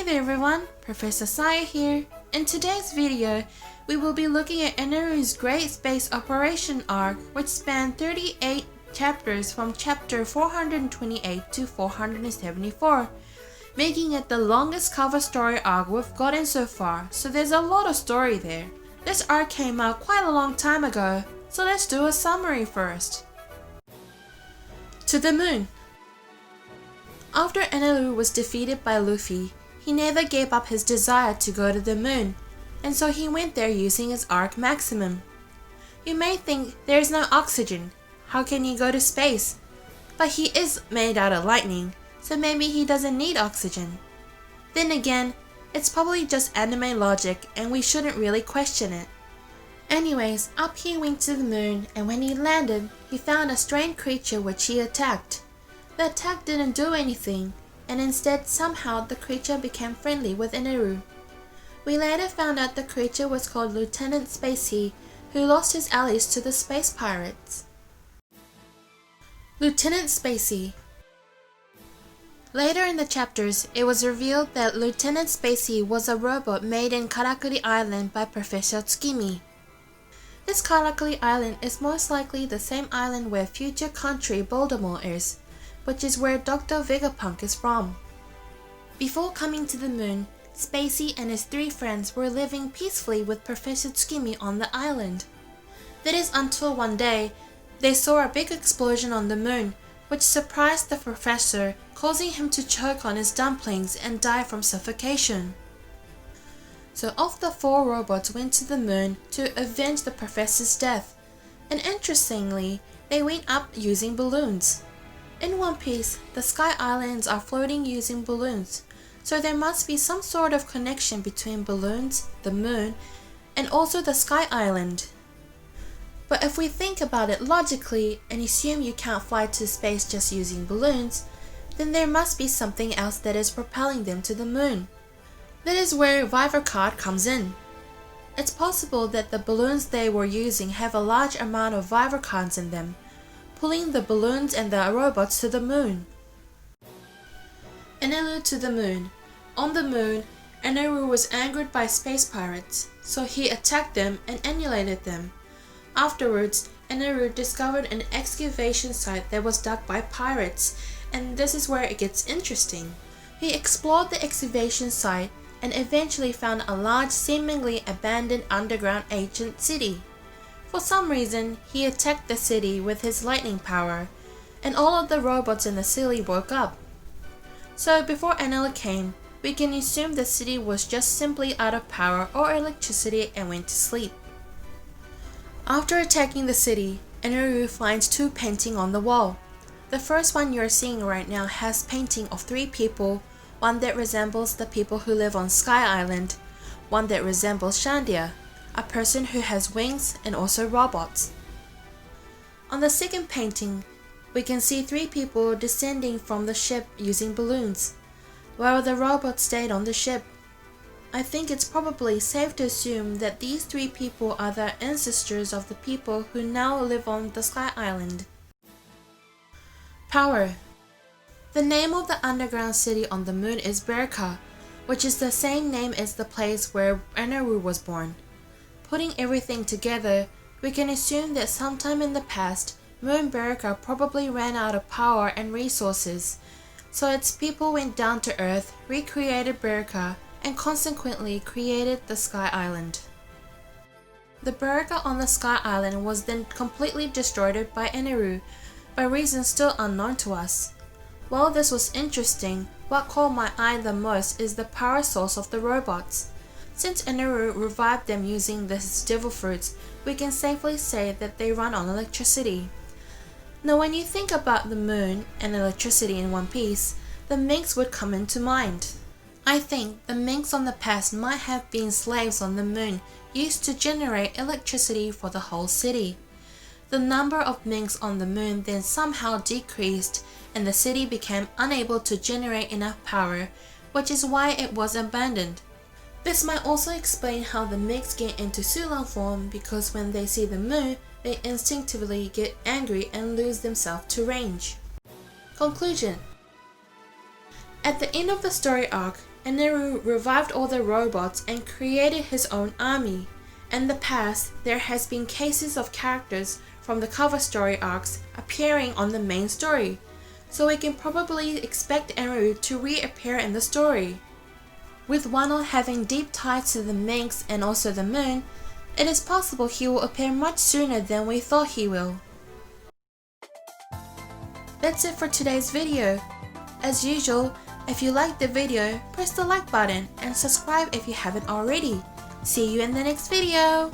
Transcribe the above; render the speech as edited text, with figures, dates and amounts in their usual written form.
there everyone, Professor Saya here. In today's video, we will be looking at Eneru's Great Space Operation arc, which spanned 38 chapters from chapter 428 to 474, making it the longest cover story arc we've gotten so far, so there's a lot of story there. This arc came out quite a long time ago, so let's do a summary first. To the moon. After Enel was defeated by Luffy, he never gave up his desire to go to the moon, and so he went there using his arc maximum. You may think there's no oxygen, how can he go to space? But he is made out of lightning, so maybe he doesn't need oxygen. Then again, it's probably just anime logic and we shouldn't really question it. Anyways, up he went to the moon, and when he landed, he found a strange creature which he attacked. The attack didn't do anything, and instead somehow the creature became friendly with Enel. We later found out the creature was called Lieutenant Spacey, who lost his allies to the space pirates. Lieutenant Spacey. Later in the chapters, it was revealed that Lieutenant Spacey was a robot made in Karakuri Island by Professor Tsukimi. This Karakuri Island is most likely the same island where future country Baltimore is, which is where Dr. Vegapunk is from. Before coming to the moon, Spacey and his 3 friends were living peacefully with Professor Tsukimi on the island. That is until one day, they saw a big explosion on the moon, which surprised the professor, causing him to choke on his dumplings and die from suffocation. So of the 4 robots went to the moon to avenge the professor's death, and interestingly, they went up using balloons. In One Piece, the Sky Islands are floating using balloons, so there must be some sort of connection between balloons, the moon, and also the Sky Island. But if we think about it logically and assume you can't fly to space just using balloons, then there must be something else that is propelling them to the moon. That is where Vivercard comes in. It's possible that the balloons they were using have a large amount of Vivercards in them, pulling the balloons and the robots to the moon. Enel to the moon. On the moon, Enel was angered by space pirates, so he attacked them and annihilated them. Afterwards, Enel discovered an excavation site that was dug by pirates, and this is where it gets interesting. He explored the excavation site and eventually found a large, seemingly abandoned underground ancient city. For some reason, he attacked the city with his lightning power, and all of the robots in the city woke up. So before Enel came, we can assume the city was just simply out of power or electricity and went to sleep. After attacking the city, Enel finds 2 paintings on the wall. The first one you're seeing right now has painting of 3 people, one that resembles the people who live on Sky Island, one that resembles Shandia, a person who has wings and also robots. On the second painting, we can see 3 people descending from the ship using balloons, while the robots stayed on the ship. I think it's probably safe to assume that these 3 people are the ancestors of the people who now live on the Sky Island. Power. The name of the underground city on the moon is Berka, which is the same name as the place where Enel was born. Putting everything together, we can assume that sometime in the past, Moon Berka probably ran out of power and resources, so its people went down to Earth, recreated Berka, and consequently created the Sky Island. The Berka on the Sky Island was then completely destroyed by Enel, by reasons still unknown to us. While this was interesting, what caught my eye the most is the power source of the robots. Since Enel revived them using the devil fruits, we can safely say that they run on electricity. Now when you think about the moon and electricity in One Piece, the Minks would come into mind. I think the Minks on the past might have been slaves on the moon used to generate electricity for the whole city. The number of Minks on the moon then somehow decreased and the city became unable to generate enough power, which is why it was abandoned. This might also explain how the Minks get into Sulong form, because when they see the moon, they instinctively get angry and lose themselves to rage. Conclusion. At the end of the story arc, Enel revived all the robots and created his own army. In the past, there has been cases of characters from the cover story arcs appearing on the main story, so we can probably expect Enel to reappear in the story. With Wano having deep ties to the Minx and also the moon, it is possible he will appear much sooner than we thought he will. That's it for today's video. As usual, if you liked the video, press the like button and subscribe if you haven't already. See you in the next video!